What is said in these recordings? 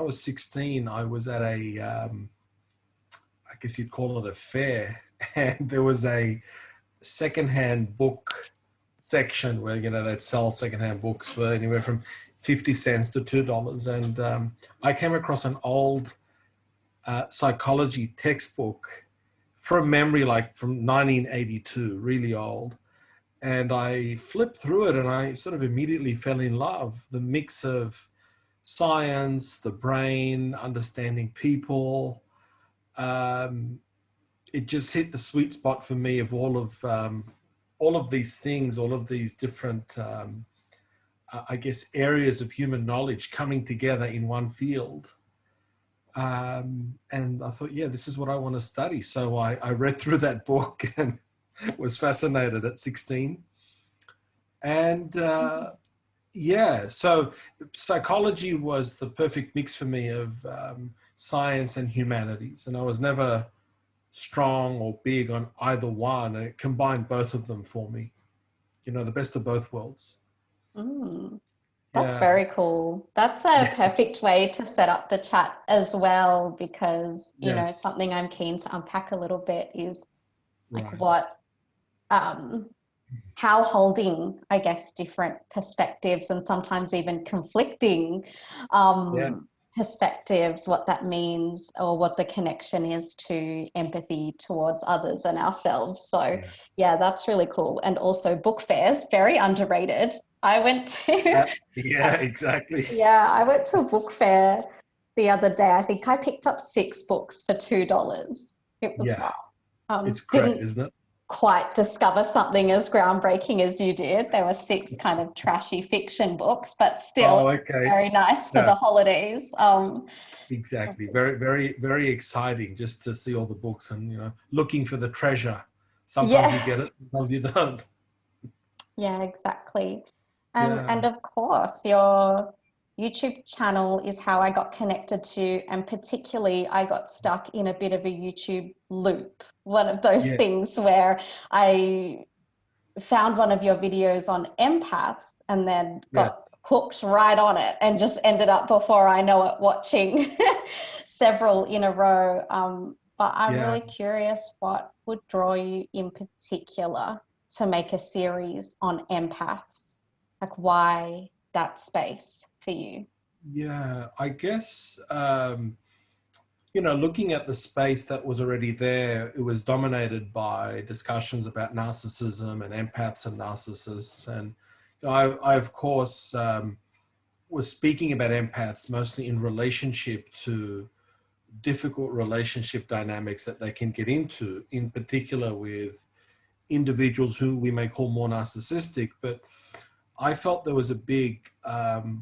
was 16, I was at a, I guess you'd call it a fair, and there was a secondhand book section where, you know, they'd sell secondhand books for anywhere from 50 cents to $2. And I came across an old psychology textbook from memory, like from 1982, really old. And I flipped through it and I sort of immediately fell in love. The mix of science, the brain, understanding people. It just hit the sweet spot for me of all of these things, all of these different, I guess, areas of human knowledge coming together in one field. And I thought, yeah, this is what I want to study. So I read through that book and was fascinated at 16. And yeah, so psychology was the perfect mix for me of science and humanities. And I was never strong or big on either one. And it combined both of them for me. You know, the best of both worlds. That's Yeah. very cool. That's a perfect way to set up the chat as well, because, you know, Yes. something I'm keen to unpack a little bit is like Right. what, how holding, I guess, different perspectives and sometimes even conflicting Yeah. perspectives, what that means or what the connection is to empathy towards others and ourselves. So yeah, that's really cool. And also book fairs, very underrated. I went to Yeah, exactly. yeah, I went to a book fair the other day. I think I picked up 6 books for $2. It was Yeah. wow. It's great, Didn't isn't it? quite discover something as groundbreaking as you did. There were 6 kind of trashy fiction books, but still Oh, okay. very nice for Yeah, the holidays. exactly. Very, very, very exciting just to see all the books and, you know, looking for the treasure. Sometimes you Yeah, get it, sometimes you don't. yeah, exactly. Yeah. And of course, your YouTube channel is how I got connected to, and particularly I got stuck in a bit of a YouTube loop. One of those Yeah. things where I found one of your videos on empaths and then got Yes. hooked right on it and just ended up, before I know it, watching several in a row. But I'm Yeah. really curious what would draw you in particular to make a series on empaths? Like, why that space for you? Yeah. I guess, you know, looking at the space that was already there, it was dominated by discussions about narcissism and empaths and narcissists. And you know, I of course, was speaking about empaths mostly in relationship to difficult relationship dynamics that they can get into, in particular with individuals who we may call more narcissistic. But I felt there was a big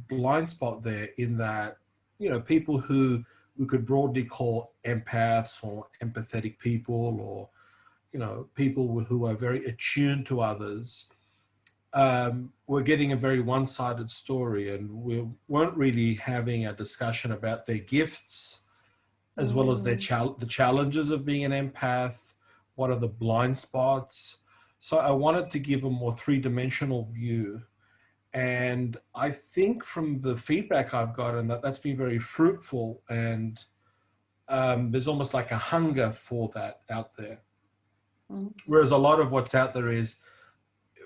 blind spot there in that, you know, people who we could broadly call empaths or empathetic people, or, you know, people who are very attuned to others, we're getting a very one-sided story, and we weren't really having a discussion about their gifts as well as their Mm, the challenges of being an empath. What are the blind spots? So I wanted to give a more three-dimensional view, and I think from the feedback I've gotten that's been very fruitful, and there's almost like a hunger for that out there. mm, Whereas a lot of what's out there is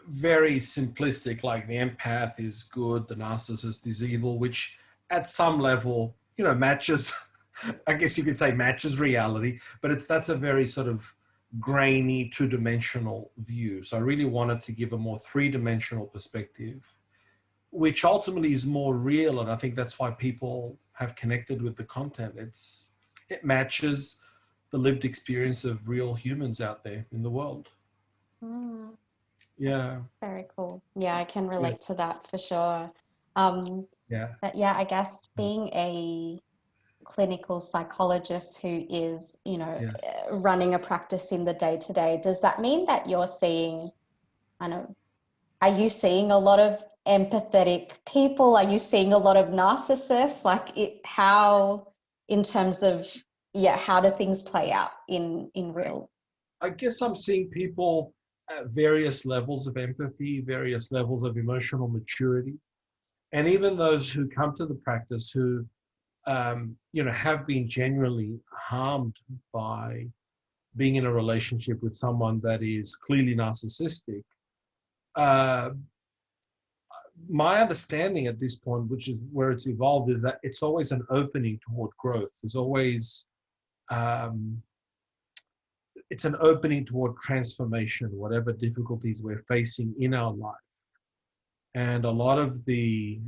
very simplistic, like the empath is good, the narcissist is evil, which at some level, you know, matches, I guess you could say matches reality, but that's a very sort of grainy, two-dimensional view. So I really wanted to give a more three-dimensional perspective, which ultimately is more real. And I think that's why people have connected with the content. It matches the lived experience of real humans out there in the world. mm. That's Yeah. very cool. Yeah, I can Yes. relate to that for sure. Um, Yeah. but yeah, I guess being a clinical psychologist who is, you know, Yes. running a practice in the day to day, does that mean that you're seeing, I know, are you seeing a lot of empathetic people? Are you seeing a lot of narcissists? Like how, in terms of, yeah, how do things play out in real? I guess I'm seeing people at various levels of empathy, various levels of emotional maturity, and even those who come to the practice who have been genuinely harmed by being in a relationship with someone that is clearly narcissistic. Uh, my understanding at this point, which is where it's evolved, is that it's always an opening toward growth. There's always, it's an opening toward transformation, whatever difficulties we're facing in our life. And a lot of the,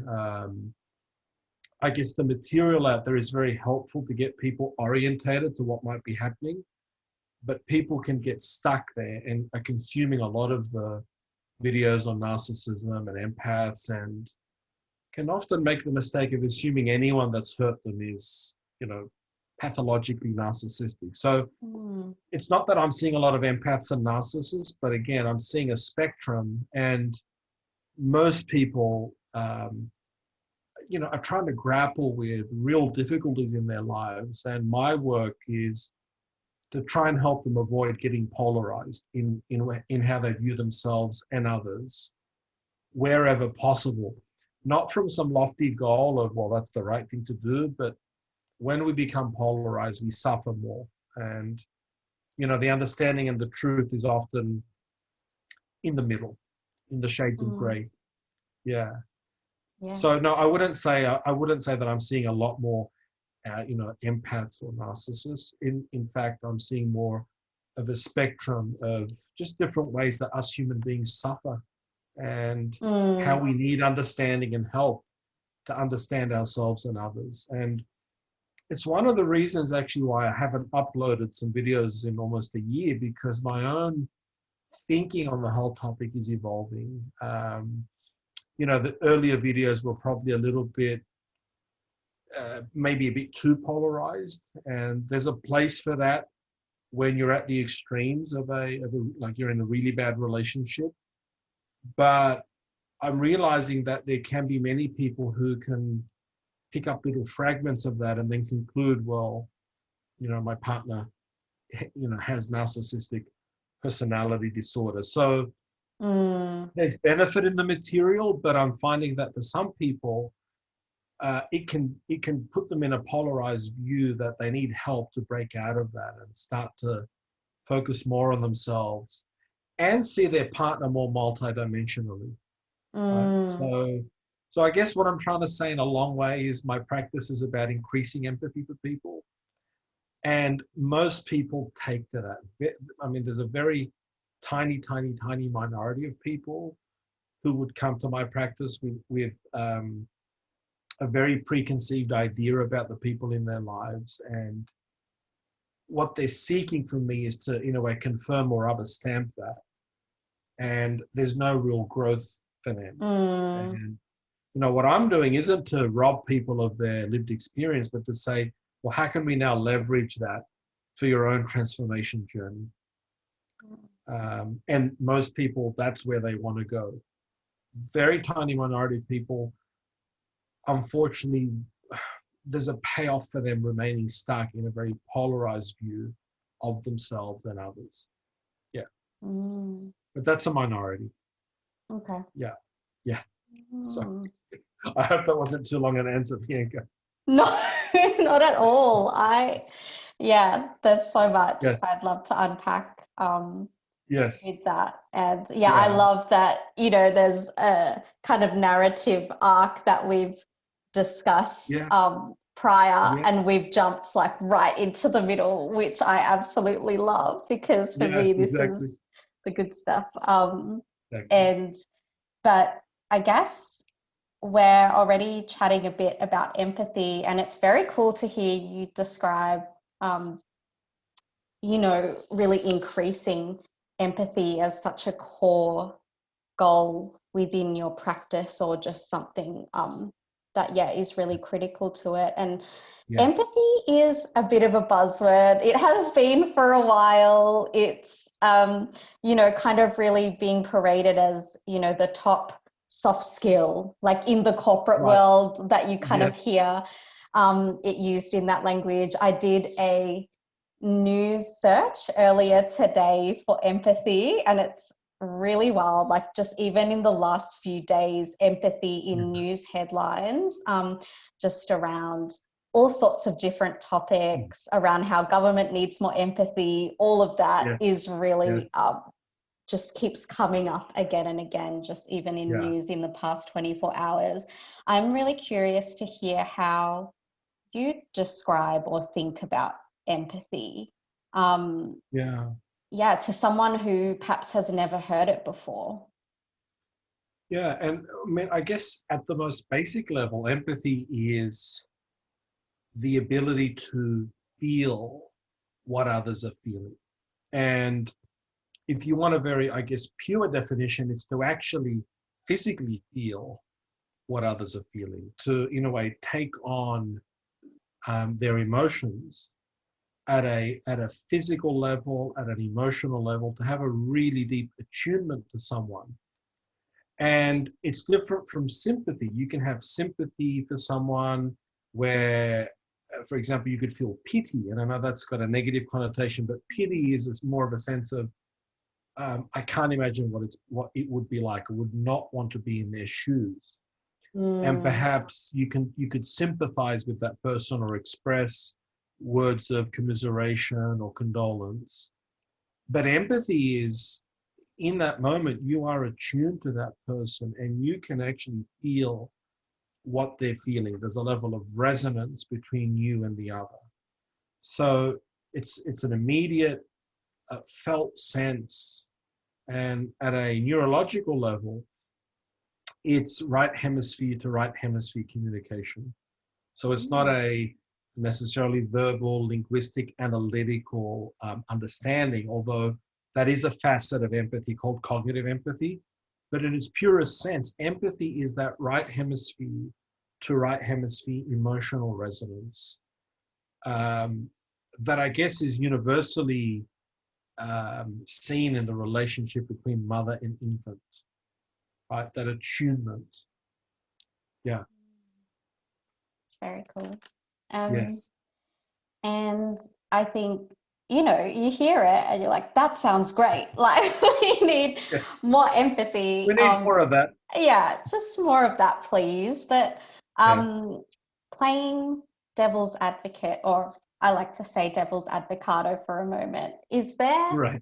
I guess the material out there is very helpful to get people orientated to what might be happening, but people can get stuck there and are consuming a lot of the videos on narcissism and empaths, and can often make the mistake of assuming anyone that's hurt them is, pathologically narcissistic. So it's not that I'm seeing a lot of empaths and narcissists, but again, I'm seeing a spectrum, and most people, are trying to grapple with real difficulties in their lives. And my work is to try and help them avoid getting polarized in how they view themselves and others, wherever possible. Not from some lofty goal of, well, that's the right thing to do, but when we become polarized, we suffer more. And, the understanding and the truth is often in the middle, in the shades of gray. Yeah. So no, I wouldn't say that I'm seeing a lot more, empaths or narcissists. In fact, I'm seeing more of a spectrum of just different ways that us human beings suffer, and how we need understanding and help to understand ourselves and others. And it's one of the reasons actually why I haven't uploaded some videos in almost a year, because my own thinking on the whole topic is evolving. The earlier videos were probably a little bit, maybe a bit too polarized, and there's a place for that when you're at the extremes of like you're in a really bad relationship. But I'm realizing that there can be many people who can pick up little fragments of that and then conclude, well, my partner, has narcissistic personality disorder. So there's benefit in the material, but I'm finding that for some people, it can put them in a polarized view that they need help to break out of that and start to focus more on themselves and see their partner more multidimensionally. Right? So I guess what I'm trying to say in a long way is my practice is about increasing empathy for people. And most people take to that. I mean, there's a very tiny, tiny, tiny minority of people who would come to my practice with a very preconceived idea about the people in their lives. And what they're seeking from me is to, in a way, confirm or rubber stamp that. And there's no real growth for them. And, what I'm doing isn't to rob people of their lived experience, but to say, well, how can we now leverage that for your own transformation journey? And most people, that's where they want to go. Very tiny minority of people, unfortunately, there's a payoff for them remaining stuck in a very polarized view of themselves and others. Yeah. But that's a minority. Okay. Yeah. So I hope that wasn't too long an answer, Bianca. No, not at all. There's so much I'd love to unpack with that. And I love that, there's a kind of narrative arc that we've discussed prior, and we've jumped like right into the middle, which I absolutely love, because for me this is the good stuff. But I guess we're already chatting a bit about empathy, and it's very cool to hear you describe, really increasing empathy as such a core goal within your practice, or just something that is really critical to it. And empathy is a bit of a buzzword. It has been for a while. It's kind of really being paraded as the top soft skill, like in the corporate world, that you kind of hear it used in that language. I did a news search earlier today for empathy, and it's really wild. Like, just even in the last few days, empathy in news headlines, just around all sorts of different topics around how government needs more empathy. All of that is really just keeps coming up again and again, just even in news in the past 24 hours. I'm really curious to hear how you describe or think about empathy. To someone who perhaps has never heard it before. Yeah, and I mean, I guess at the most basic level, empathy is the ability to feel what others are feeling. And if you want a very, I guess, pure definition, it's to actually physically feel what others are feeling, to, in a way, take on their emotions at a physical level, at an emotional level, to have a really deep attunement to someone. And it's different from sympathy. You can have sympathy for someone where, for example, you could feel pity. And I know that's got a negative connotation, but pity is more of a sense of, I can't imagine what it would be like. I would not want to be in their shoes. And perhaps you could sympathize with that person or express words of commiseration or condolence. But empathy is, in that moment, you are attuned to that person and you can actually feel what they're feeling. There's a level of resonance between you and the other. So it's an immediate felt sense. And at a neurological level, it's right hemisphere to right hemisphere communication. So it's not a necessarily verbal, linguistic, analytical understanding, although that is a facet of empathy called cognitive empathy. But in its purest sense, empathy is that right hemisphere to right hemisphere emotional resonance that I guess is universally seen in the relationship between mother and infant, right? That attunement. Yeah. It's very cool. Yes. And I think, you know, you hear it and you're like, that sounds great. Like, we need more empathy. We need more of that. Yeah, just more of that, please. But Yes. playing devil's advocate, or I like to say devil's advocado for a moment, is there, Right.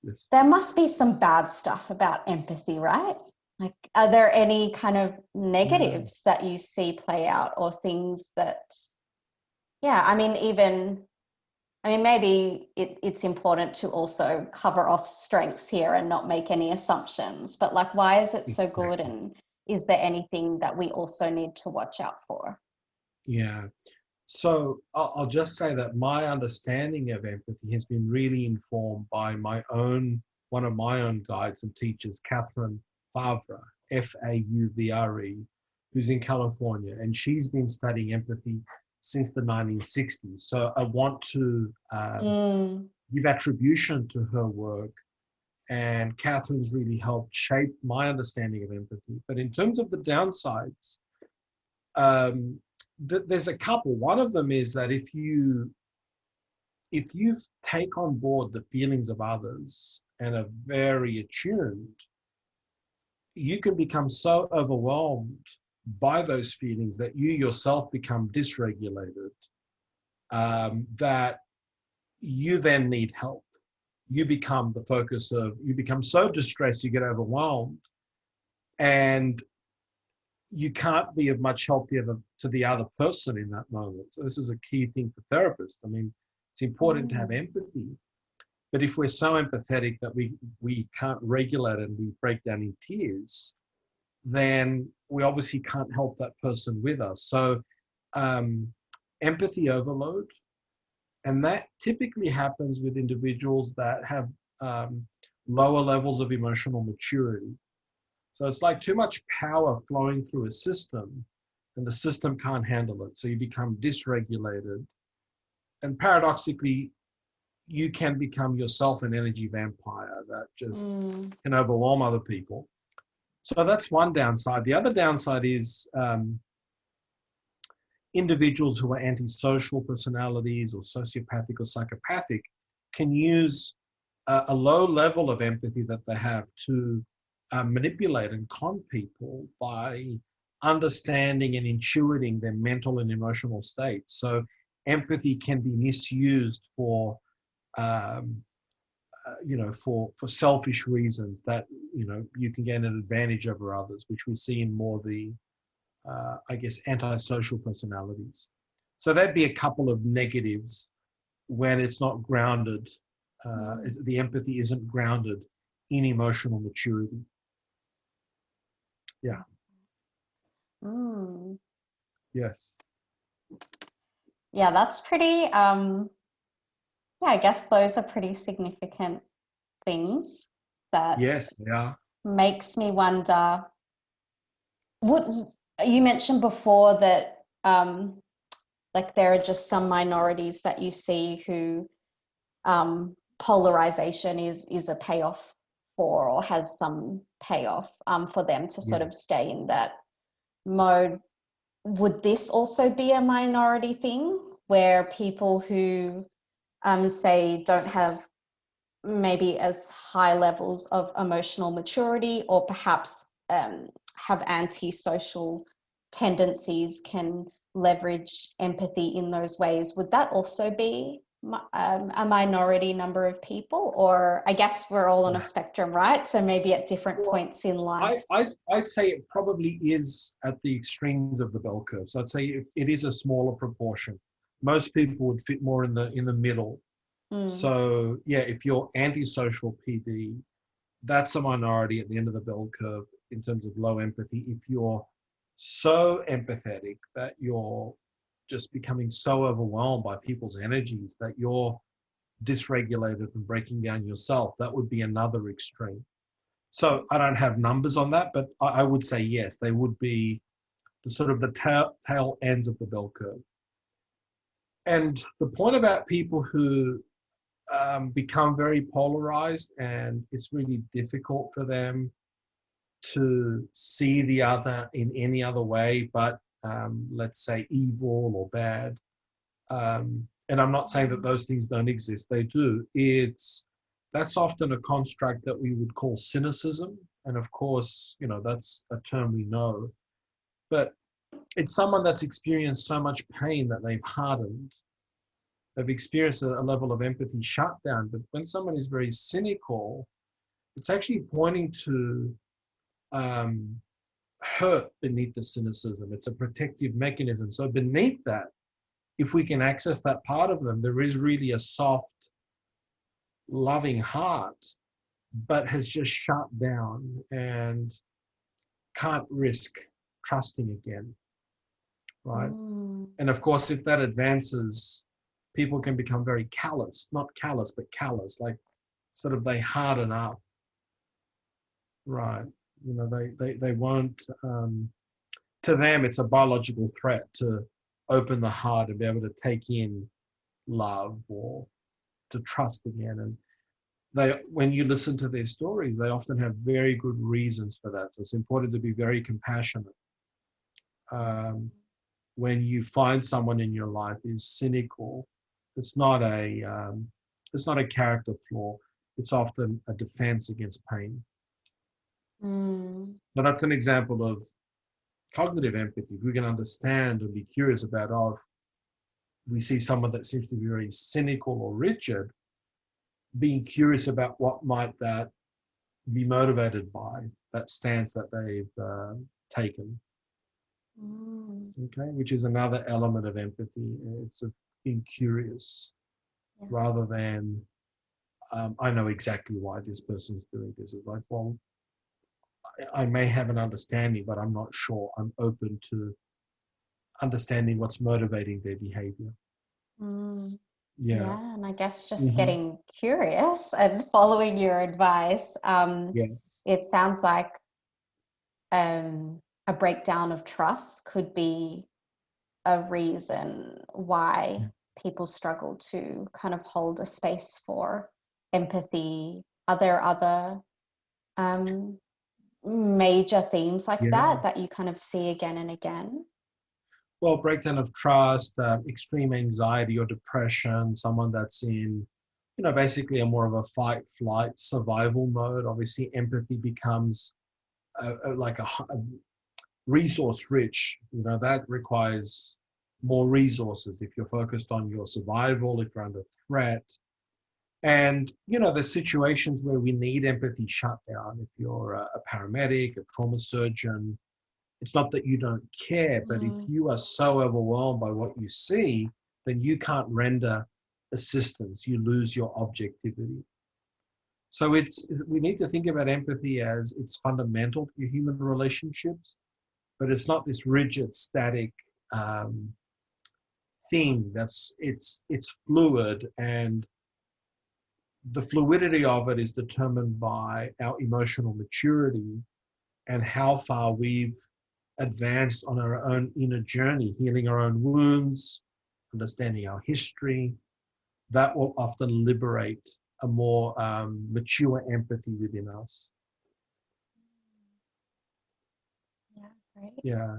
Yes. there must be some bad stuff about empathy, right? Like, are there any kind of negatives that you see play out, or things that, maybe it's important to also cover off strengths here and not make any assumptions, but like, why is it so good? And is there anything that we also need to watch out for? Yeah. So I'll just say that my understanding of empathy has been really informed by one of my own guides and teachers, Catherine Favre, Fauvre, who's in California, and she's been studying empathy since the 1960s. So I want to give attribution to her work, and Catherine's really helped shape my understanding of empathy. But in terms of the downsides, there's a couple. One of them is that if you take on board the feelings of others and are very attuned, you can become so overwhelmed by those feelings that you yourself become dysregulated, that you then need help. You become the focus of, you become so distressed, you get overwhelmed, and you can't be of much help to the other person in that moment. So this is a key thing for therapists. I mean, it's important to have empathy, but if we're so empathetic that we can't regulate it and we break down in tears, then we obviously can't help that person with us. So empathy overload, and that typically happens with individuals that have lower levels of emotional maturity. So it's like too much power flowing through a system and the system can't handle it. So you become dysregulated. And paradoxically, you can become yourself an energy vampire that just can overwhelm other people. So that's one downside. The other downside is individuals who are antisocial personalities or sociopathic or psychopathic can use a low level of empathy that they have to manipulate and con people by understanding and intuiting their mental and emotional state. So empathy can be misused for, for selfish reasons, that, you can gain an advantage over others, which we see in more the, antisocial personalities. So that'd be a couple of negatives when it's not grounded. The empathy isn't grounded in emotional maturity. Yeah. Mm. Yes. Yeah, that's pretty, I guess those are pretty significant things that Yes, they are. makes me wonder, would you mentioned before that like there are just some minorities that you see who polarization is a payoff for, or has some payoff for them to sort Yeah. of stay in that mode. Would this also be a minority thing where people who say don't have maybe as high levels of emotional maturity, or perhaps have antisocial tendencies, can leverage empathy in those ways? Would that also be a minority number of people? Or I guess we're all on a spectrum, right? So maybe at different points in life. I'd say it probably is at the extremes of the bell curve. So I'd say it is a smaller proportion. Most people would fit more in the middle. So yeah, if you're antisocial PD, that's a minority at the end of the bell curve in terms of low empathy. If you're so empathetic that you're just becoming so overwhelmed by people's energies that you're dysregulated and breaking down yourself, that would be another extreme. So I don't have numbers on that, but I would say yes, they would be the sort of the tail ends of the bell curve. And the point about people who become very polarized, and it's really difficult for them to see the other in any other way but, let's say, evil or bad. And I'm not saying that those things don't exist. They do. That's often a construct that we would call cynicism. And of course, that's a term we know. But it's someone that's experienced so much pain that they've hardened. They've experienced a level of empathy shutdown. But when someone is very cynical, it's actually pointing to hurt beneath the cynicism. It's a protective mechanism. So beneath that, if we can access that part of them, there is really a soft, loving heart, but has just shut down and can't risk trusting again, right? And of course, if that advances, people can become very callous, not callous, but callous, like sort of they harden up, right? They won't, to them, it's a biological threat to open the heart and be able to take in love or to trust again. And when you listen to their stories, they often have very good reasons for that. So it's important to be very compassionate. When you find someone in your life is cynical, it's not a character flaw. It's often a defense against pain. But that's an example of cognitive empathy. We can understand and be curious about, if we see someone that seems to be very cynical or rigid, being curious about what might that be motivated by, that stance that they've taken. Okay, which is another element of empathy. It's of being curious, rather than I know exactly why this person's doing this. It's like, well, I may have an understanding, but I'm not sure. I'm open to understanding what's motivating their behavior. Yeah, and I guess just getting curious and following your advice. Yes. It sounds like a breakdown of trust could be a reason why people struggle to kind of hold a space for empathy. Are there other major themes like that you kind of see again and again? Well, breakdown of trust, extreme anxiety or depression, someone that's in, basically a more of a fight, flight, survival mode. Obviously, empathy becomes resource rich. That requires more resources if you're focused on your survival, if you're under threat. And, there's situations where we need empathy shut down. If you're a paramedic, a trauma surgeon, it's not that you don't care, but if Mm. you are so overwhelmed by what you see, then you can't render assistance. You lose your objectivity. So we need to think about empathy as it's fundamental to human relationships, but it's not this rigid, static thing. It's fluid, and the fluidity of it is determined by our emotional maturity and how far we've advanced on our own inner journey, healing our own wounds, understanding our history. That will often liberate a more mature empathy within us. Yeah, great. Yeah.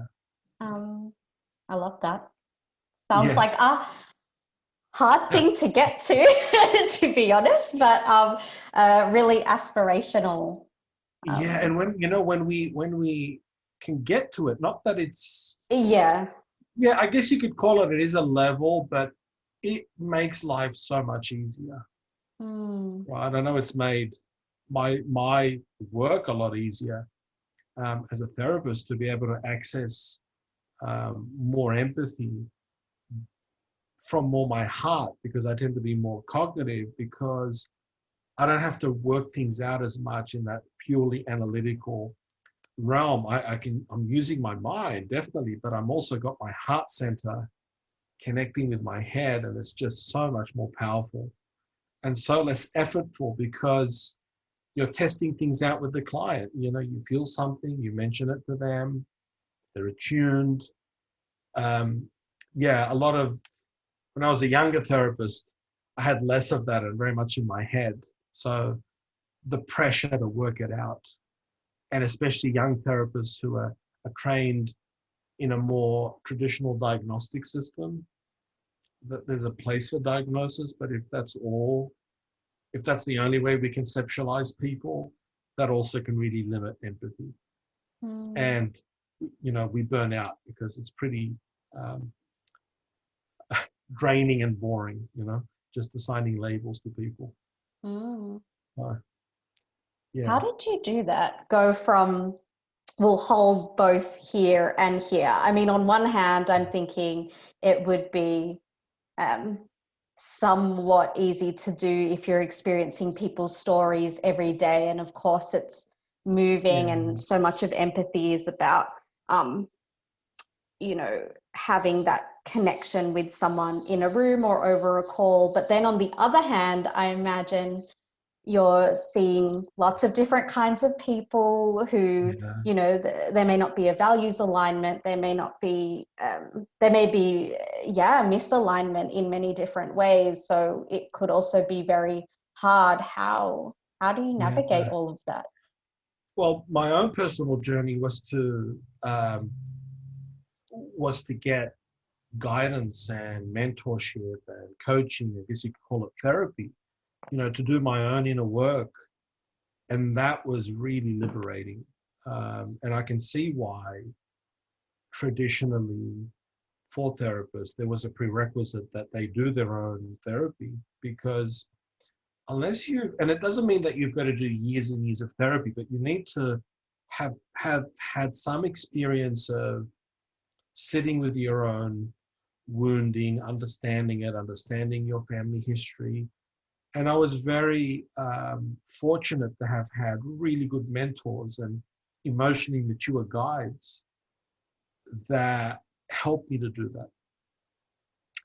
I love that. Sounds like Yes. a hard thing to get to be honest, but really aspirational. Yeah, and when we can get to it, not that it's, Yeah. yeah, I guess you could call it is a level, but it makes life so much easier. Right? I know it's made my work a lot easier as a therapist, to be able to access more empathy from more my heart, because I tend to be more cognitive, because I don't have to work things out as much in that purely analytical realm. I'm using my mind, definitely, but I'm also got my heart center connecting with my head, and it's just so much more powerful and so less effortful, because you're testing things out with the client. You feel something, you mention it to them, they're attuned. Yeah, a lot of, when I was a younger therapist, I had less of that and very much in my head. So the pressure to work it out, and especially young therapists who are trained in a more traditional diagnostic system, that there's a place for diagnosis, but if that's the only way we conceptualize people, that also can really limit empathy. And we burn out because it's pretty draining and boring, just assigning labels to people. Yeah. How did you do that? Go from, we'll hold both here and here. I mean, on one hand, I'm thinking it would be somewhat easy to do if you're experiencing people's stories every day. And of course, it's moving, and so much of empathy is about, having that connection with someone in a room or over a call. But then on the other hand, I imagine you're seeing lots of different kinds of people who, there may not be a values alignment, there may not be, there may be, misalignment in many different ways. So it could also be very hard. How do you navigate all of that? Well, my own personal journey was to get guidance and mentorship and coaching, I guess you could call it therapy, to do my own inner work. And that was really liberating. And I can see why traditionally for therapists, there was a prerequisite that they do their own therapy, because unless and it doesn't mean that you've got to do years and years of therapy, but you need to have had some experience of sitting with your own wounding, understanding it, understanding your family history. And I was very fortunate to have had really good mentors and emotionally mature guides that helped me to do that.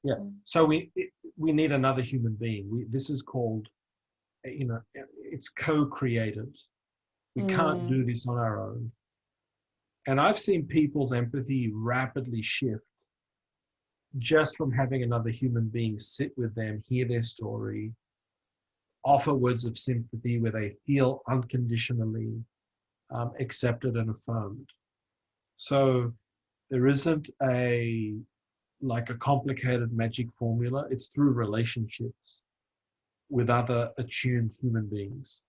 Yeah. So we need another human being. This is called, it's co-created. We can't do this on our own. And I've seen people's empathy rapidly shift just from having another human being sit with them, hear their story, offer words of sympathy where they feel unconditionally accepted and affirmed. So there isn't a complicated magic formula. It's through relationships with other attuned human beings.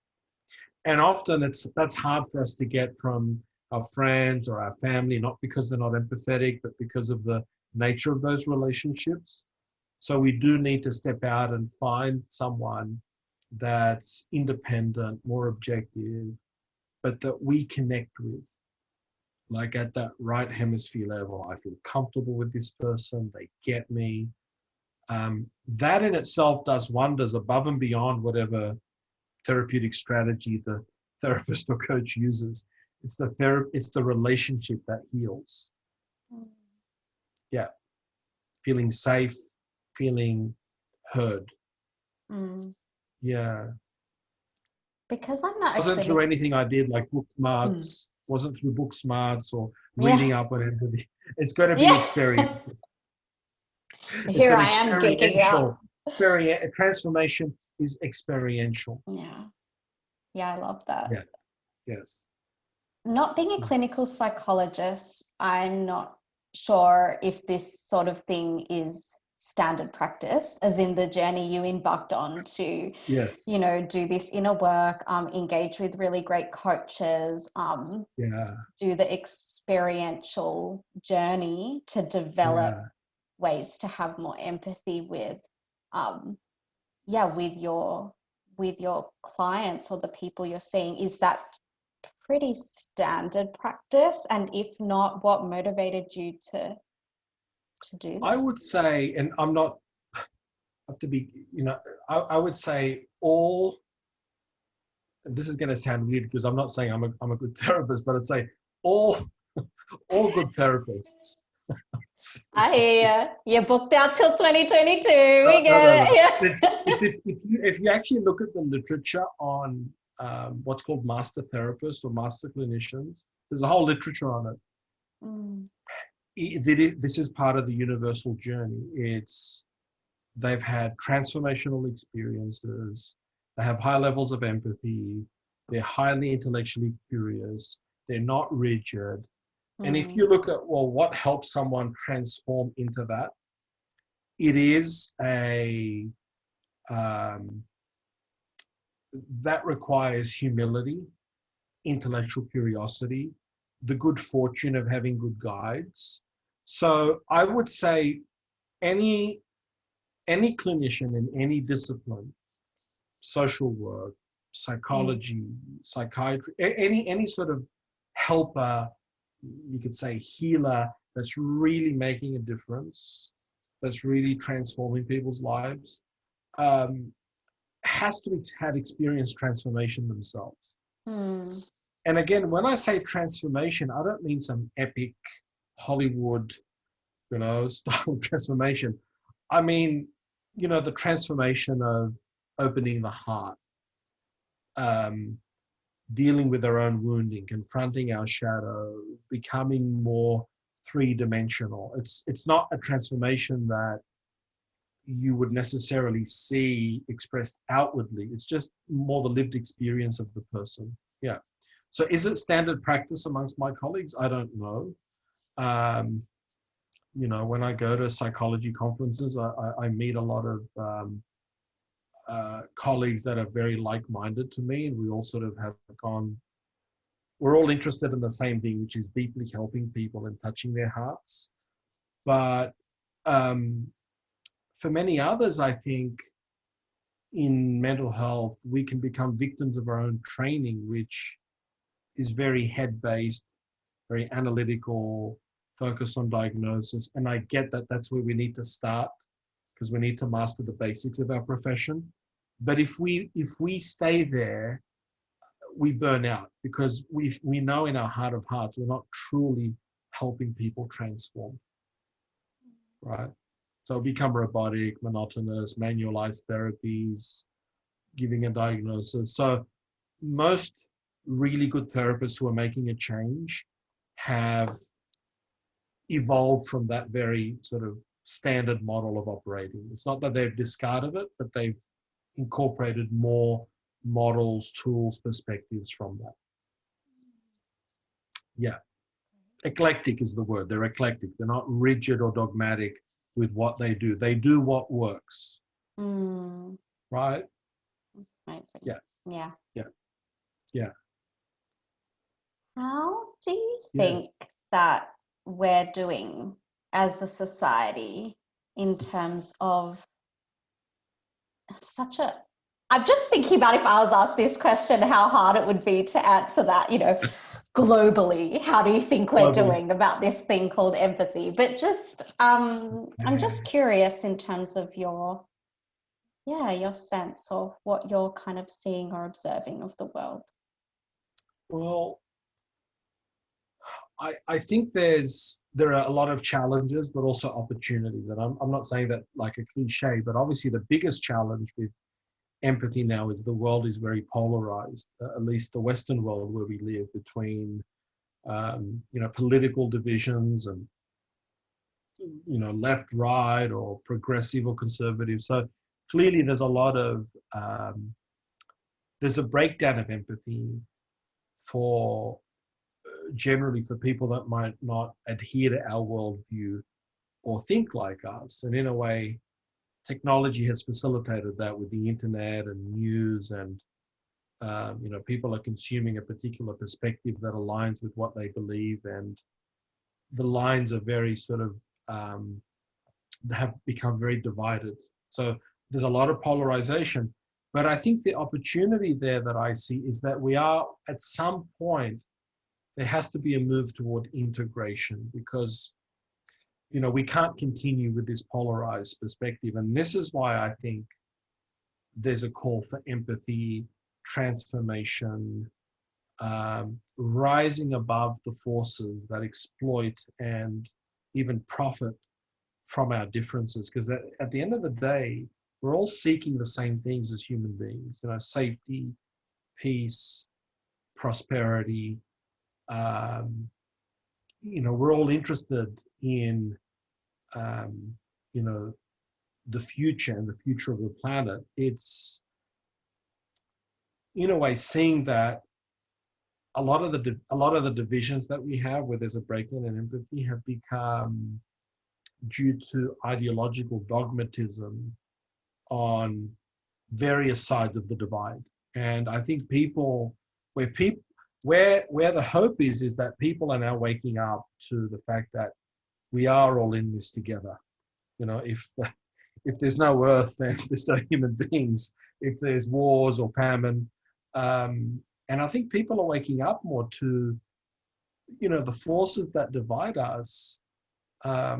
And often that's hard for us to get from our friends or our family, not because they're not empathetic, but because of the nature of those relationships. So we do need to step out and find someone that's independent, more objective, but that we connect with. Like at that right hemisphere level, I feel comfortable with this person, they get me. That in itself does wonders above and beyond whatever therapeutic strategy the therapist or coach uses. It's the relationship that heals. Yeah. Feeling safe, feeling heard. Mm. Yeah. Because I'm not Wasn't through clinical. anything I did like book smarts, wasn't through book smarts or reading Yeah. up on empathy. It's got to be Yeah. experience. It's Here an I am geeking out. transformation is experiential. Yeah. Yeah, I love that. Yeah. Yes. Not being a clinical psychologist, I'm not sure if this sort of thing is standard practice, as in the journey you embarked on to, Yes. you know, do this inner work, engage with really great coaches, Yeah. do the experiential journey to develop Yeah. ways to have more empathy with, with your clients or the people you're seeing. Is that pretty standard practice? And if not, what motivated you to do I that? would say, and I'm not have to be, I would say all. This is going to sound weird because I'm not saying I'm a good therapist, but I'd say all all good therapists. I hear you. You're booked out till 2022. No, We no, get no, no. it. Yeah. It's if you actually look at the literature on what's called master therapists or master clinicians, there's a whole literature on it. Mm. This is part of the universal journey. They've had transformational experiences. They have high levels of empathy. They're highly intellectually curious. They're not rigid. And if you look at, well, what helps someone transform into that, it is that requires humility, intellectual curiosity, the good fortune of having good guides. So I would say any clinician in any discipline, social work, psychology, psychiatry, any sort of helper, you could say healer, that's really making a difference, that's really transforming people's lives, has to have experienced transformation themselves. And again, when I say transformation, I don't mean some epic Hollywood, style transformation. I mean, the transformation of opening the heart, dealing with our own wounding, confronting our shadow, becoming more three-dimensional. It's not a transformation that you would necessarily see expressed outwardly. It's just more the lived experience of the person. Yeah. So is it standard practice amongst my colleagues? I don't know. When I go to psychology conferences, I meet a lot of colleagues that are very like-minded to me, and we all sort of have we're all interested in the same thing, which is deeply helping people and touching their hearts. But for many others, I think in mental health, we can become victims of our own training, which is very head-based, very analytical, focused on diagnosis. And I get that that's where we need to start, because we need to master the basics of our profession. But if we stay there, we burn out, because we know in our heart of hearts we're not truly helping people transform, right? So become robotic, monotonous, manualized therapies, giving a diagnosis. So most really good therapists who are making a change have evolved from that very sort of standard model of operating. It's not that they've discarded it, but they've incorporated more models, tools, perspectives from that. Yeah. Eclectic is the word. They're eclectic. They're not rigid or dogmatic with what they do. They do what works. Right? Amazing. Yeah. Yeah. Yeah. Yeah. How do you Yeah. think that we're doing as a society in terms of such a, I'm just thinking about if I was asked this question, how hard it would be to answer that, globally. How do you think we're Globally. doing about this thing called empathy? But just, I'm just curious in terms of your sense of what you're kind of seeing or observing of the world. Well, I think there are a lot of challenges, but also opportunities. And I'm not saying that like a cliche, but obviously the biggest challenge with empathy now is the world is very polarized, at least the Western world where we live, between political divisions and left, right, or progressive or conservative. So clearly, there's a lot of there's a breakdown of empathy for generally for people that might not adhere to our worldview or think like us. And in a way, technology has facilitated that with the internet and news, and people are consuming a particular perspective that aligns with what they believe, and the lines are very sort of have become very divided. So there's a lot of polarization. But I think the opportunity there that I see is that we are, at some point, there has to be a move toward integration, because we can't continue with this polarized perspective. And this is why I think there's a call for empathy, transformation, rising above the forces that exploit and even profit from our differences. Because at the end of the day, we're all seeking the same things as human beings, safety, peace, prosperity. We're all interested in, the future and the future of the planet. It's, in a way, seeing that a lot of the divisions that we have, where there's a breakdown in empathy, have become due to ideological dogmatism on various sides of the divide. And I think where the hope is that people are now waking up to the fact that we are all in this together. If there's no earth, then there's no human beings. If there's wars or famine, and I think people are waking up more to, the forces that divide us at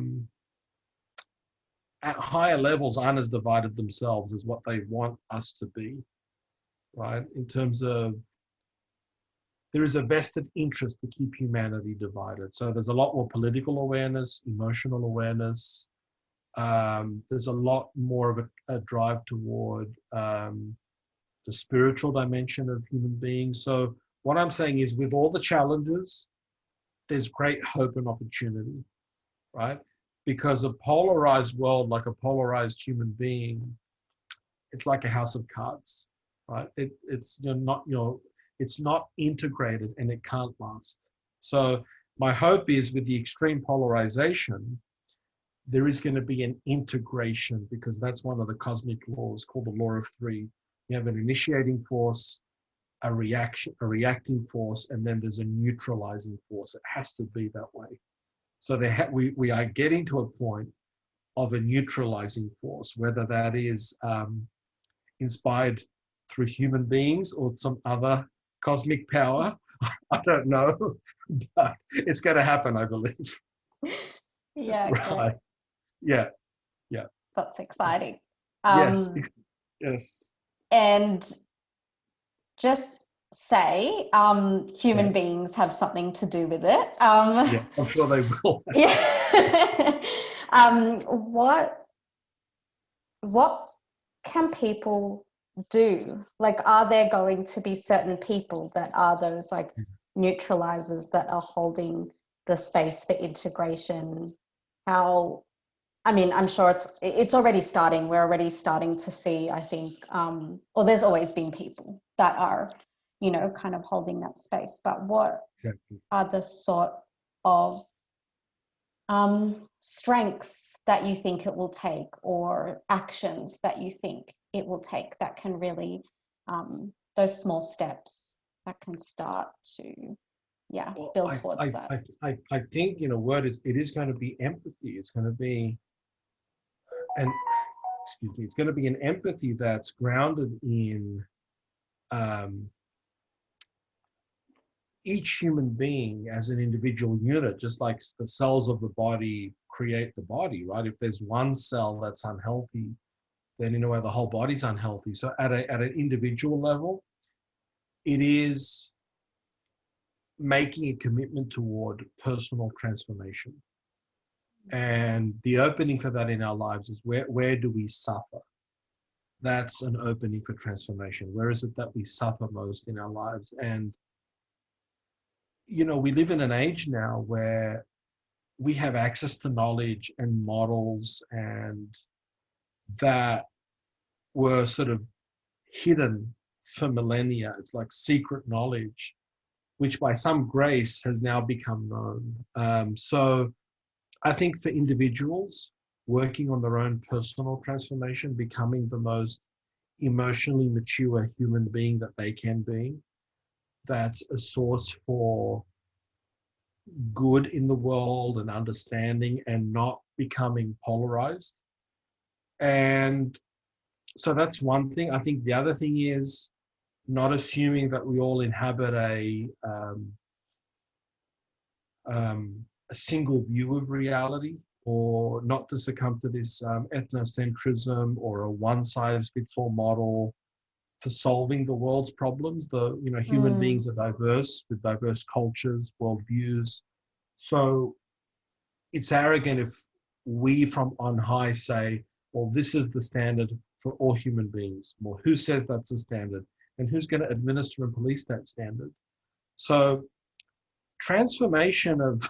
higher levels aren't as divided themselves as what they want us to be, right? In terms of, there is a vested interest to keep humanity divided. So there's a lot more political awareness, emotional awareness. There's a lot more of a drive toward the spiritual dimension of human beings. So what I'm saying is, with all the challenges, there's great hope and opportunity, right? Because a polarized world, like a polarized human being, it's like a house of cards, right? It's not integrated, and it can't last. So my hope is, with the extreme polarization, there is going to be an integration, because that's one of the cosmic laws called the law of three. You have an initiating force, a reacting force, and then there's a neutralizing force. It has to be that way. So we are getting to a point of a neutralizing force, whether that is inspired through human beings or some other cosmic power. I don't know, but it's going to happen, I believe. Yeah, great. Right. Yeah. Yeah. That's exciting. Yes. Yes. And just say human Yes. beings have something to do with it. Yeah. I'm sure they will. Yeah. What can people do? Like, are there going to be certain people that are those like neutralizers that are holding the space for integration? How, I mean, I'm sure it's already starting. We're already starting to see, I think, or there's always been people that are, kind of holding that space. But what Exactly. are the sort of strengths that you think it will take, or actions that you think it will take, that can really, those small steps that can start to yeah, Well, build towards that. I think, you know, it is going to be empathy. It's going to be, and excuse me, it's going to be an empathy that's grounded in um, each human being as an individual unit, just like the cells of the body create the body, right? If there's one cell that's unhealthy, then in a way the whole body's unhealthy. So at an individual level, it is making a commitment toward personal transformation. And the opening for that in our lives is where do we suffer? That's an opening for transformation. Where is it that we suffer most in our lives? And, you know, we live in an age now where we have access to knowledge and models and that were sort of hidden for millennia. It's like secret knowledge, which by some grace has now become known. So I think for individuals working on their own personal transformation, becoming the most emotionally mature human being that they can be, that's a source for good in the world and understanding and not becoming polarized. And so that's one thing. I think the other thing is not assuming that we all inhabit a single view of reality, or not to succumb to this ethnocentrism or a one-size-fits-all model for solving the world's problems. Human beings are diverse with diverse cultures, worldviews. So it's arrogant if we from on high say, well, this is the standard for all human beings. Well, who says that's the standard? And who's going to administer and police that standard? So transformation of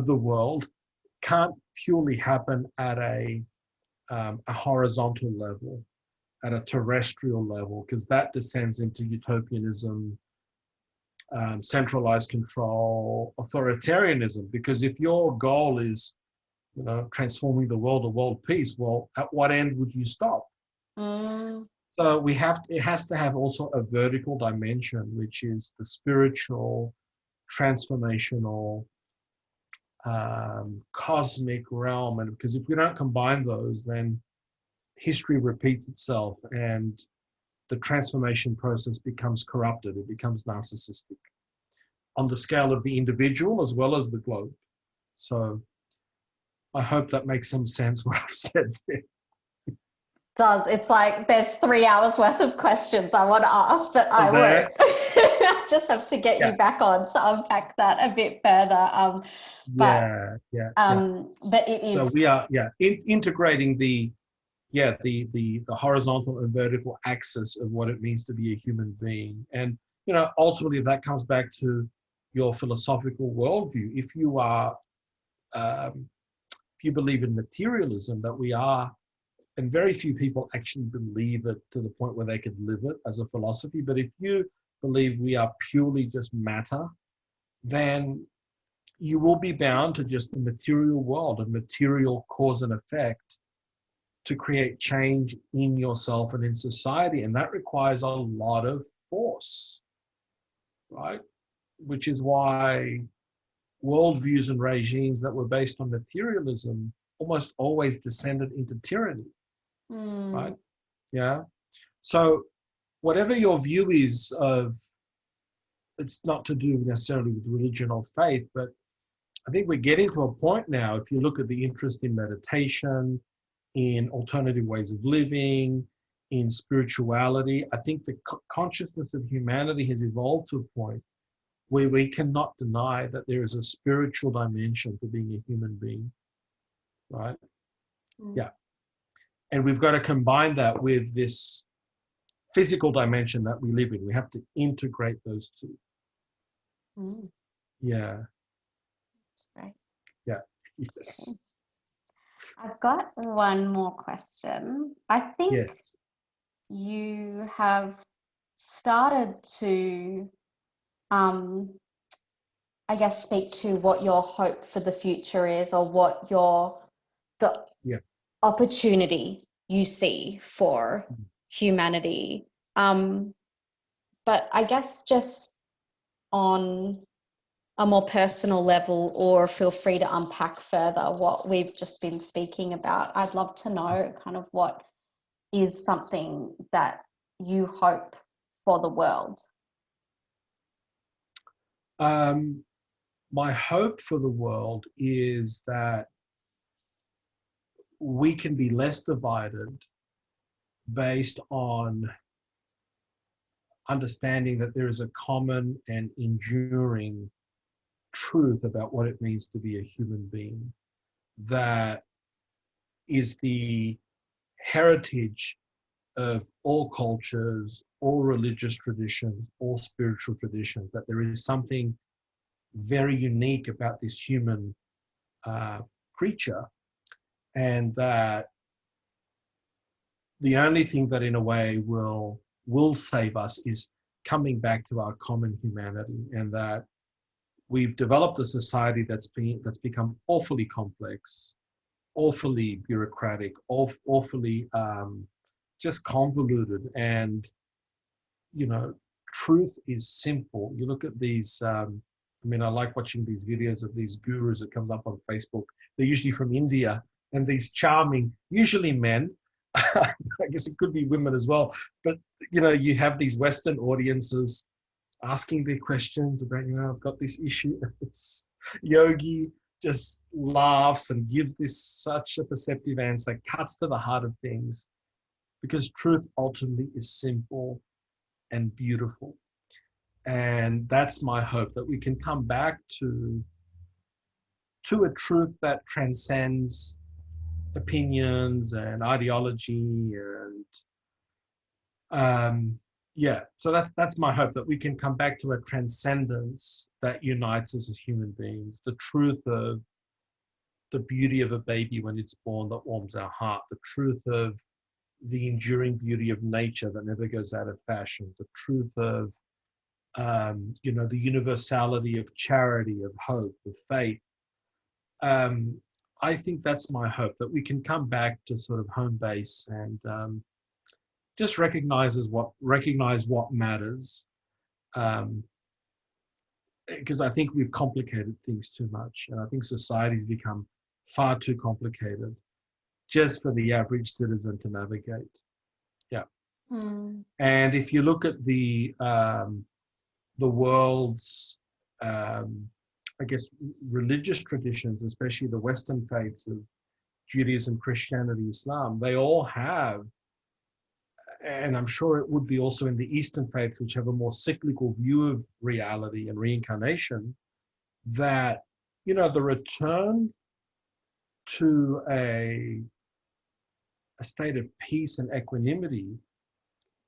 the world can't purely happen at a horizontal level, at a terrestrial level, because that descends into utopianism, centralized control, authoritarianism. Because if your goal is, you know, transforming the world or world peace, well, at what end would you stop? So it has to have also a vertical dimension, which is the spiritual, transformational, cosmic realm. And because if we don't combine those, then history repeats itself and the transformation process becomes corrupted. It becomes narcissistic on the scale of the individual as well as the globe. So I hope that makes some sense what I've said there. Does. It's like there's 3 hours worth of questions I want to ask, but I won't. I just have to get you back on to unpack that a bit further. But it is. So we are integrating the horizontal and vertical axis of what it means to be a human being, and you know, ultimately that comes back to your philosophical worldview. If you are, if you believe in materialism, that we are. And very few people actually believe it to the point where they could live it as a philosophy. But if you believe we are purely just matter, then you will be bound to just the material world and material cause and effect to create change in yourself and in society. And that requires a lot of force, right? Which is why worldviews and regimes that were based on materialism almost always descended into tyranny. Right? Yeah. So whatever your view is of, it's not to do necessarily with religion or faith, but I think we're getting to a point now, if you look at the interest in meditation, in alternative ways of living, in spirituality, I think the consciousness of humanity has evolved to a point where we cannot deny that there is a spiritual dimension to being a human being, right? Yeah. And we've got to combine that with this physical dimension that we live in. We have to integrate those two. Yeah. Right. Yeah. Yes. Okay. I've got one more question. I think you have started to, I guess, speak to what your hope for the future is, or what the opportunity you see for humanity. But I guess just on a more personal level, or feel free to unpack further what we've just been speaking about. I'd love to know kind of what is something that you hope for the world. My hope for the world is that we can be less divided based on understanding that there is a common and enduring truth about what it means to be a human being that is the heritage of all cultures, all religious traditions, all spiritual traditions, that there is something very unique about this human creature, and that the only thing that in a way will save us is coming back to our common humanity, and that we've developed a society that's become awfully complex, awfully bureaucratic, awfully just convoluted. And truth is simple. You look at these I like watching these videos of these gurus that comes up on Facebook. They're usually from India, and these charming, usually men, I guess it could be women as well, but you have these Western audiences asking their questions about, I've got this issue. It's Yogi just laughs and gives this such a perceptive answer, cuts to the heart of things, because truth ultimately is simple and beautiful. And that's my hope, that we can come back to a truth that transcends opinions and ideology, and so that's my hope, that we can come back to a transcendence that unites us as human beings. The truth of the beauty of a baby when it's born that warms our heart, the truth of the enduring beauty of nature that never goes out of fashion, the truth of the universality of charity, of hope, of faith. I think that's my hope, that we can come back to sort of home base and just recognize what matters, because I think we've complicated things too much, and I think society's become far too complicated just for the average citizen to navigate. Yeah. And if you look at the world's I guess religious traditions, especially the Western faiths of Judaism, Christianity, Islam, they all have, and I'm sure it would be also in the Eastern faiths, which have a more cyclical view of reality and reincarnation, that the return to a state of peace and equanimity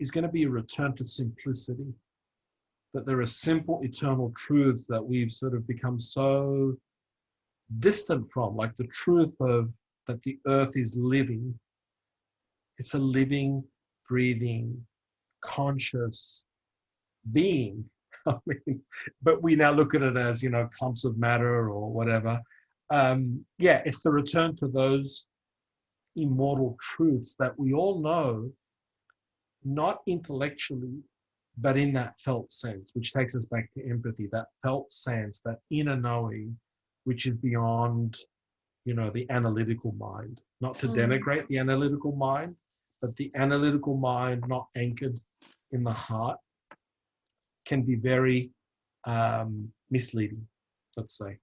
is going to be a return to simplicity. That there are simple, eternal truths that we've sort of become so distant from, like the truth of that the earth is living. It's a living, breathing, conscious being. But we now look at it as, clumps of matter or whatever. It's the return to those immortal truths that we all know, not intellectually, but in that felt sense, which takes us back to empathy, that felt sense, that inner knowing, which is beyond, the analytical mind. Not to denigrate the analytical mind, but the analytical mind, not anchored in the heart, can be very misleading, let's say.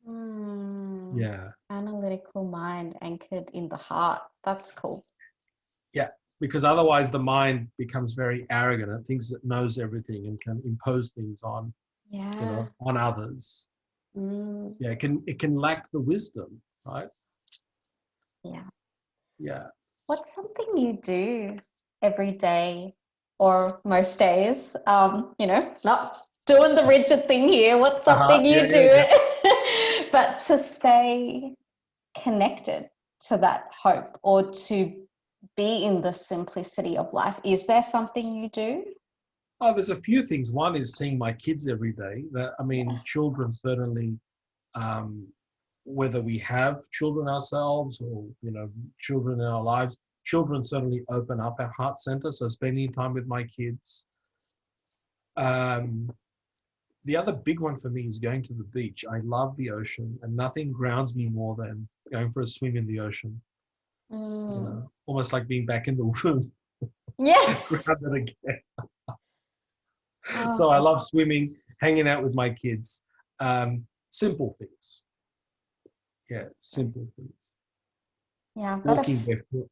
Yeah. Analytical mind anchored in the heart. That's cool. Yeah. Because otherwise the mind becomes very arrogant and thinks it knows everything and can impose things on, on others. Yeah, it can lack the wisdom, right? Yeah. Yeah. What's something you do every day or most days? Not doing the rigid thing here. What's something you do, but to stay connected to that hope, or to be in the simplicity of life? Is there something you do? Oh, there's a few things. One is seeing my kids every day. Children certainly, whether we have children ourselves or, children in our lives, children certainly open up our heart center. So spending time with my kids, the other big one for me is going to the beach. I love the ocean, and nothing grounds me more than going for a swim in the ocean. You Mm. know, almost like being back in the womb, Yeah. grounded again. So I Oh, love swimming, hanging out with my kids. Simple things. Yeah, simple things. yeah, I've got Walking barefoot,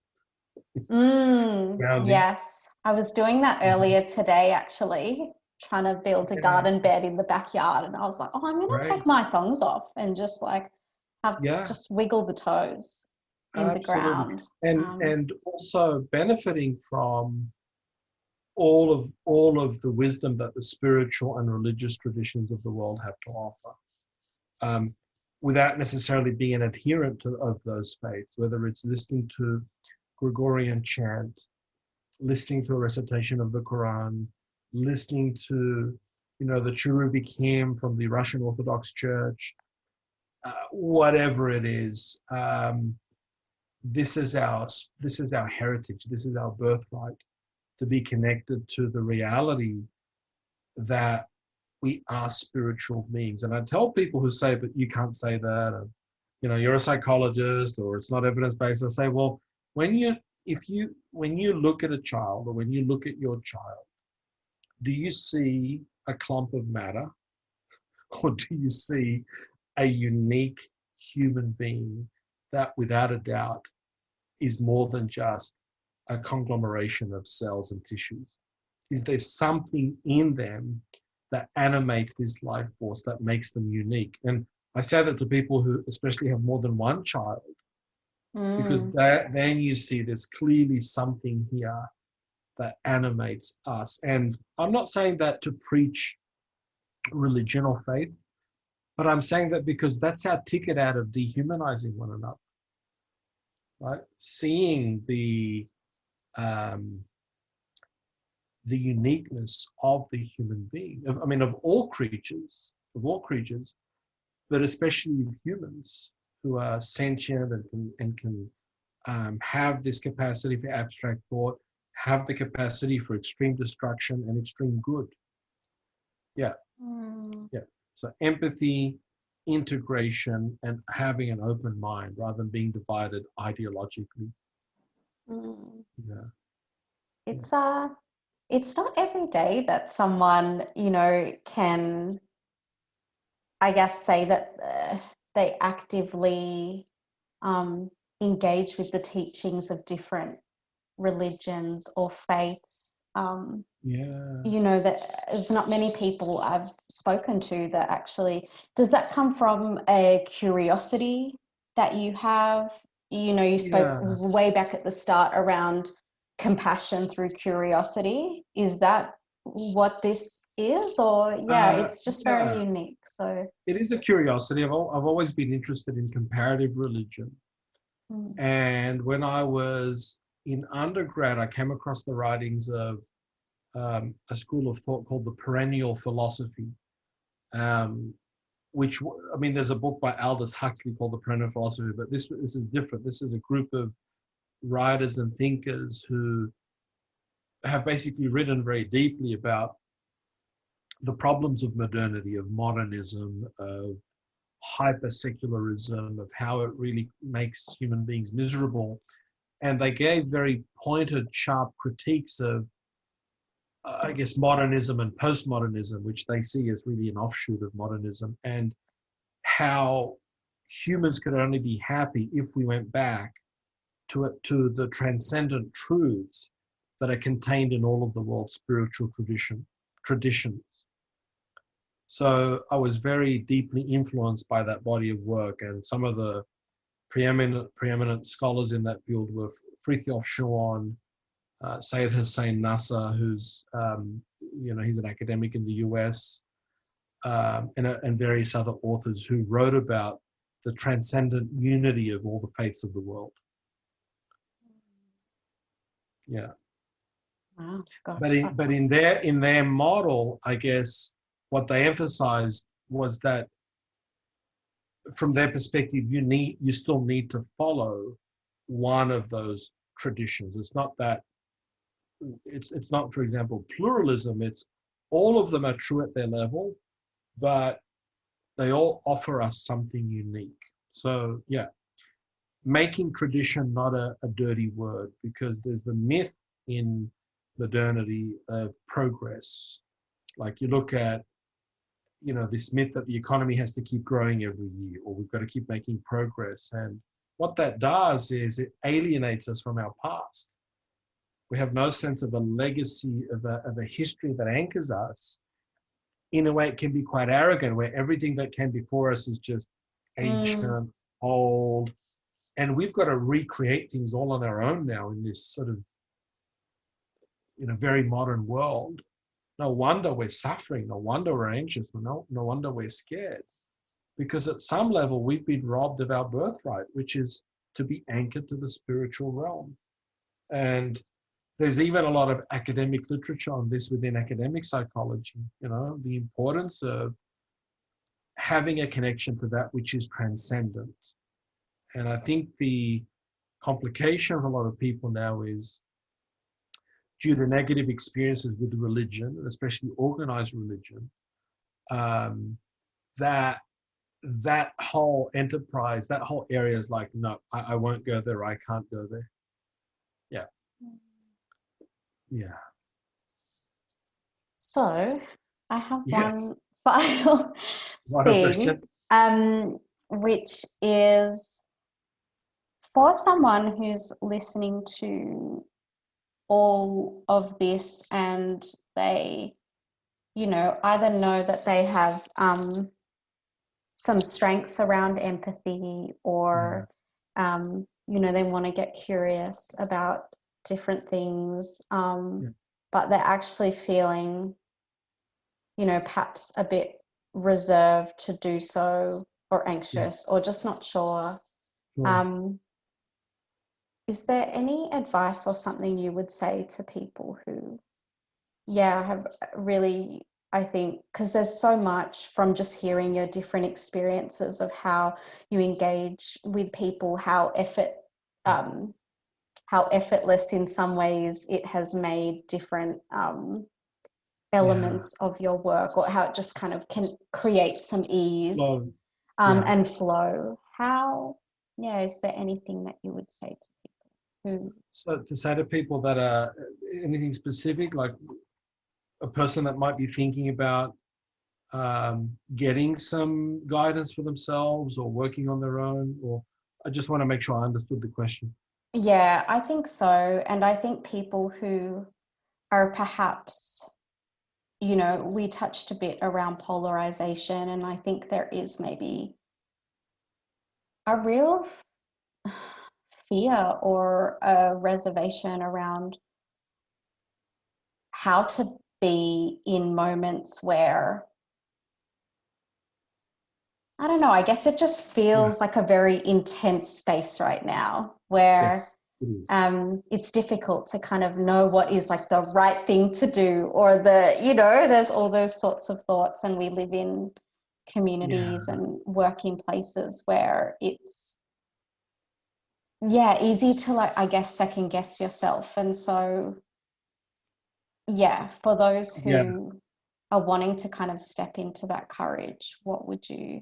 grounding. yes. I was doing that Mhm. earlier today, actually, trying to build a Yeah, garden bed in the backyard. And I was like, oh, I'm going to right. take my thongs off and just like have Yeah, just wiggle the toes in the absolutely. ground. And also benefiting from all of the wisdom that the spiritual and religious traditions of the world have to offer, um, without necessarily being an adherent of those faiths, whether it's listening to Gregorian chant, listening to a recitation of the Quran, listening to, the cherubic hymn from the Russian Orthodox Church, whatever it is. This is our heritage. This is our birthright, to be connected to the reality that we are spiritual beings. And I tell people who say, but you can't say that, and, you're a psychologist, or it's not evidence-based. I say, well, when you look at a child, or when you look at your child, do you see a clump of matter, or do you see a unique human being that without a doubt is more than just a conglomeration of cells and tissues? Is there something in them that animates this life force that makes them unique? And I say that to people who especially have more than one child, because Mm, then you see there's clearly something here that animates us. And I'm not saying that to preach religion or faith, but I'm saying that because that's our ticket out of dehumanizing one another, right? Seeing um, the uniqueness of the human being. I mean, of all creatures, but especially humans who are sentient and can have this capacity for abstract thought, have the capacity for extreme destruction and extreme good. Yeah, mm, yeah. So empathy, integration, and having an open mind rather than being divided ideologically. mm. Yeah, yeah, It's it's not every day that someone, can, I guess, say that they actively um, engage with the teachings of different religions or faiths. yeah. That there's not many people I've spoken to that actually. Does that come from a curiosity that you have? You spoke Yeah. way back at the start around compassion through curiosity. Is that what this is? Or, yeah, it's just very Yeah. unique. So, It is a curiosity. I've always been interested in comparative religion. mm, And when I was in undergrad, I came across the writings of a school of thought called the perennial philosophy, um, I mean, there's a book by Aldous Huxley called the perennial philosophy, but this is different. This is a group of writers and thinkers who have basically written very deeply about the problems of modernity, of modernism, of hyper-secularism, of how it really makes human beings miserable. And they gave very pointed, sharp critiques of, I guess, modernism and postmodernism, which they see as really an offshoot of modernism, and how humans could only be happy if we went back to the transcendent truths that are contained in all of the world's spiritual traditions. So I was very deeply influenced by that body of work, and some of the preeminent scholars in that field were Fritjof Schuon, Syed Hussein Nasser, who's he's an academic in the US, and various other authors who wrote about the transcendent unity of all the faiths of the world. Yeah, wow, but gosh. in their model, I guess what they emphasized was that from their perspective, you still need to follow one of those traditions. It's not, for example, pluralism. It's all of them are true at their level, but they all offer us something unique. So yeah, making tradition not a dirty word, because there's the myth in modernity of progress. Like you look at, this myth that the economy has to keep growing every year, or we've got to keep making progress. And what that does is it alienates us from our past. We have no sense of a legacy, of a history that anchors us. In a way, it can be quite arrogant, where everything that came before us is just ancient, old, and we've got to recreate things all on our own now in this sort of, very modern world. No wonder we're suffering. No wonder we're anxious. No wonder we're scared. Because at some level, we've been robbed of our birthright, which is to be anchored to the spiritual realm. And there's even a lot of academic literature on this within academic psychology, the importance of having a connection to that which is transcendent. And I think the complication of a lot of people now is due to negative experiences with religion, especially organized religion, that whole enterprise, that whole area is like, no, I won't go there. I can't go there. Yeah. Yeah. So I have Yes. one final What thing, question? which is for someone who's listening to all of this and they, either know that they have some strengths around empathy, or they want to get curious about different things, but they're actually feeling, perhaps a bit reserved to do so, or anxious, or just not sure. Is there any advice or something you would say to people who, have really, I think, because there's so much from just hearing your different experiences of how you engage with people, how effortless in some ways it has made different elements of your work, or how it just kind of can create some ease and flow. Is there anything that you would say to people? So to say to people that are anything specific, like a person that might be thinking about getting some guidance for themselves or working on their own, or I just want to make sure I understood the question. Yeah, I think so. And I think people who are perhaps, we touched a bit around polarization, and I think there is maybe a real fear or a reservation around how to be in moments where, I don't know, I guess it just feels like a very intense space right now, where it's difficult to kind of know what is like the right thing to do, or there's all those sorts of thoughts, and we live in communities and working places where it's easy to, like, I guess, second guess yourself. And so for those who are wanting to kind of step into that courage, what would you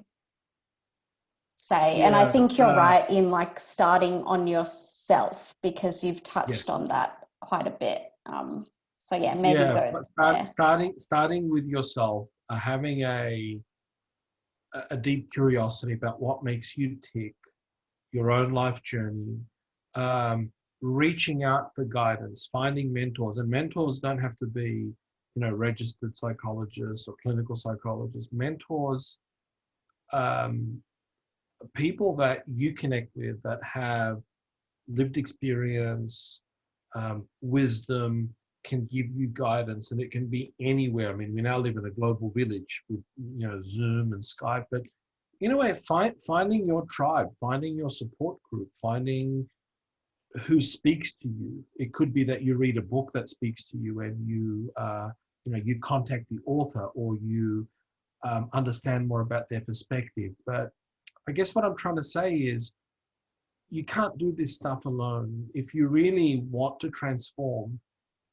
say? And I think you're right in like starting on yourself, because you've touched on that quite a bit. So maybe go there. Starting with yourself, having a deep curiosity about what makes you tick, your own life journey, reaching out for guidance, finding mentors. And mentors don't have to be, registered psychologists or clinical psychologists. Mentors, people that you connect with that have lived experience, wisdom, can give you guidance, and it can be anywhere. I mean, we now live in a global village with, Zoom and Skype, but in a way, finding your tribe, finding your support group, finding who speaks to you. It could be that you read a book that speaks to you, and you contact the author, or you understand more about their perspective. But I guess what I'm trying to say is, you can't do this stuff alone. If you really want to transform,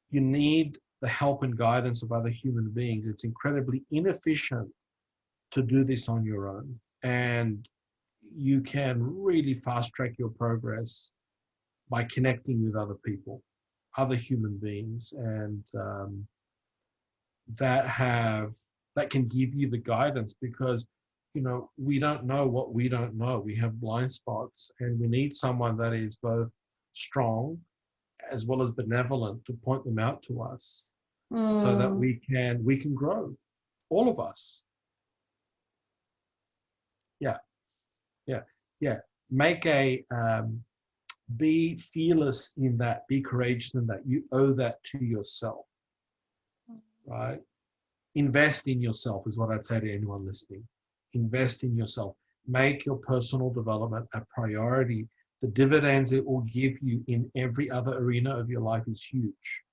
you need the help and guidance of other human beings. It's incredibly inefficient to do this on your own. And you can really fast track your progress by connecting with other people, other human beings, and that can give you the guidance, because we don't know what we don't know. We have blind spots, and we need someone that is both strong as well as benevolent to point them out to us, so that we can grow, all of us. Yeah. Make be fearless in that, be courageous in that. You owe that to yourself, right? Invest in yourself is what I'd say to anyone listening. Invest in yourself. Make your personal development a priority. The dividends it will give you in every other arena of your life is huge.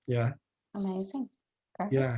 Yeah. Amazing. Perfect. Yeah.